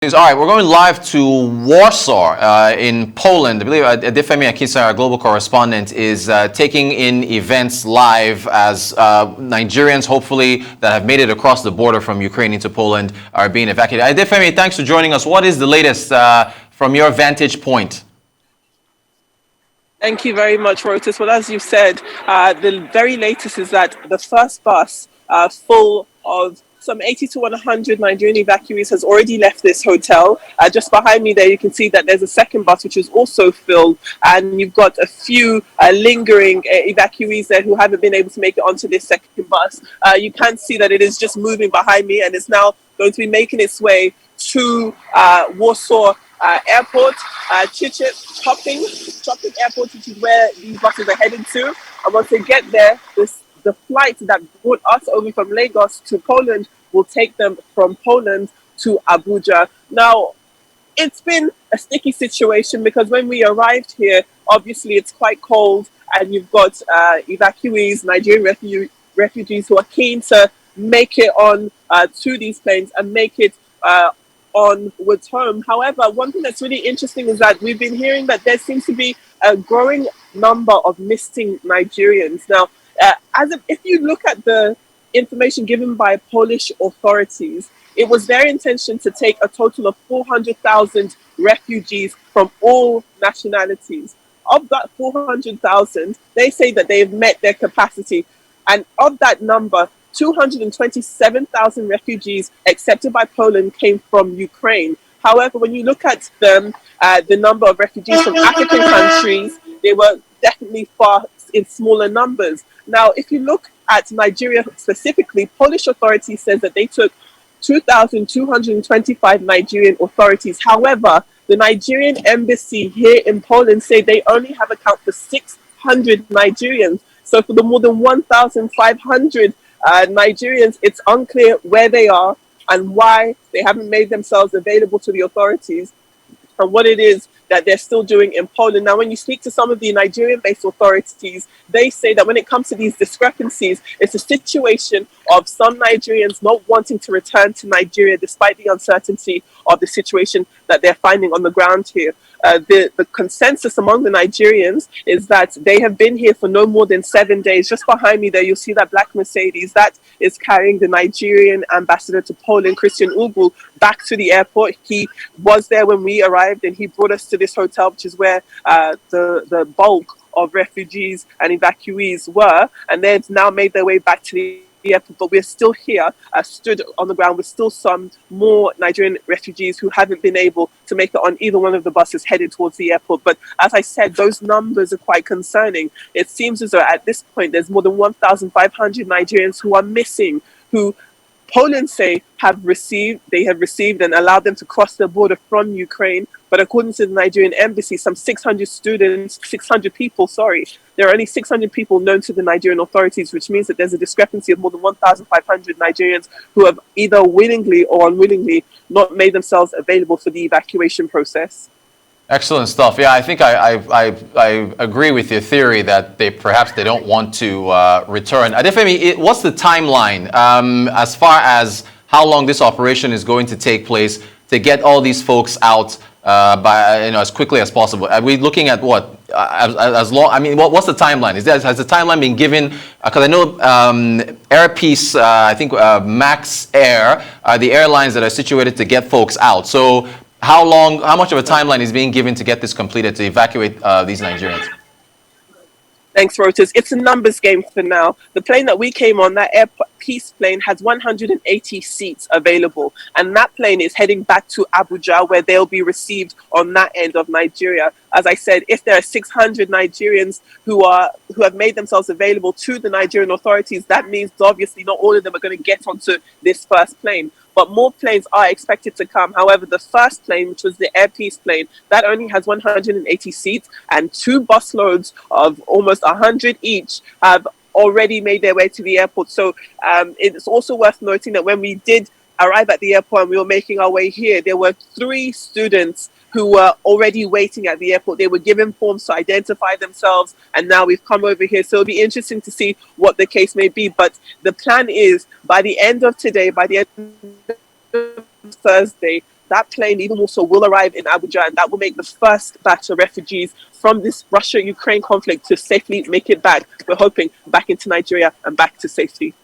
All right, we're going live to Warsaw in Poland. I believe Adefemi Adesanya, our global correspondent, is taking in events live as Nigerians, hopefully, that have made it across the border from Ukraine into Poland are being evacuated. Adefemi, thanks for joining us. What is the latest from your vantage point? Thank you very much, Rotus. Well, as you said, the very latest is that the first bus full of some 80 to 100 Nigerian evacuees has already left this hotel. Just behind me there, you can see that there's a second bus which is also filled, and you've got a few lingering evacuees there who haven't been able to make it onto this second bus. You can see that it is just moving behind me, and it's now going to be making its way to Warsaw Airport, Chopping Airport, which is where these buses are headed to. And once they get there, the flight that brought us over from Lagos to Poland will take them from Poland to Abuja. Now, it's been a sticky situation because when we arrived here, obviously it's quite cold, and you've got evacuees, Nigerian refugees who are keen to make it on to these planes and make it onwards home. However, one thing that's really interesting is that we've been hearing that there seems to be a growing number of missing Nigerians. Now, if you look at the information given by Polish authorities, it was their intention to take a total of 400,000 refugees from all nationalities. Of that 400,000, they say that they've met their capacity. And of that number, 227,000 refugees accepted by Poland came from Ukraine. However, when you look at the number of refugees from African countries, they were definitely far in smaller numbers. Now, if you look at Nigeria specifically, Polish authorities says that they took 2,225 Nigerian authorities. However, the Nigerian Embassy here in Poland say they only have account for 600 Nigerians. So for the more than 1,500 Nigerians, it's unclear where they are and why they haven't made themselves available to the authorities, and what it is that they're still doing in Poland. Now, when you speak to some of the Nigerian-based authorities, they say that when it comes to these discrepancies, it's a situation of some Nigerians not wanting to return to Nigeria despite the uncertainty of the situation that they're finding on the ground here. The consensus among the Nigerians is that they have been here for no more than 7 days. Just behind me there, you'll see that black Mercedes that is carrying the Nigerian ambassador to Poland, Christian Ugwu, back to the airport. He was there when we arrived, and he brought us to this hotel, which is where the bulk of refugees and evacuees were, and they've now made their way back to the airport. But we're still here, stood on the ground with still some more Nigerian refugees who haven't been able to make it on either one of the buses headed towards the airport. But as I said, those numbers are quite concerning. It seems as though at this point there's more than 1,500 Nigerians who are missing, who Poland say they have received and allowed them to cross the border from Ukraine. But according to the Nigerian Embassy, some 600 people, there are only 600 people known to the Nigerian authorities, which means that there's a discrepancy of more than 1,500 Nigerians who have either willingly or unwillingly not made themselves available for the evacuation process. Excellent stuff. Yeah, I think I agree with your theory that perhaps they don't want to return. Adefemi, what's the timeline as far as how long this operation is going to take place to get all these folks out as quickly as possible? Are we looking at what as long? I mean, what's the timeline? Has the timeline been given? Because I know Air Peace, I think Max Air are the airlines that are situated to get folks out. So how much of a timeline is being given to get this completed, to evacuate these Nigerians? Thanks, Rotas. It's a numbers game for now. The plane that we came on, that Air Peace plane, has 180 seats available. And that plane is heading back to Abuja, where they'll be received on that end of Nigeria. As I said, if there are 600 Nigerians who have made themselves available to the Nigerian authorities, that means obviously not all of them are going to get onto this first plane. But more planes are expected to come. However, the first plane, which was the Air Peace plane, that only has 180 seats, and 2 busloads of almost 100 each have already made their way to the airport. So it's also worth noting that when we did arrive at the airport and we were making our way here, there were 3 students who were already waiting at the airport. They were given forms to identify themselves, and now we've come over here. So it'll be interesting to see what the case may be. But the plan is, by the end of today, by the end of Thursday, that plane, even also, will arrive in Abuja, and that will make the first batch of refugees from this Russia-Ukraine conflict to safely make it back, we're hoping, back into Nigeria and back to safety.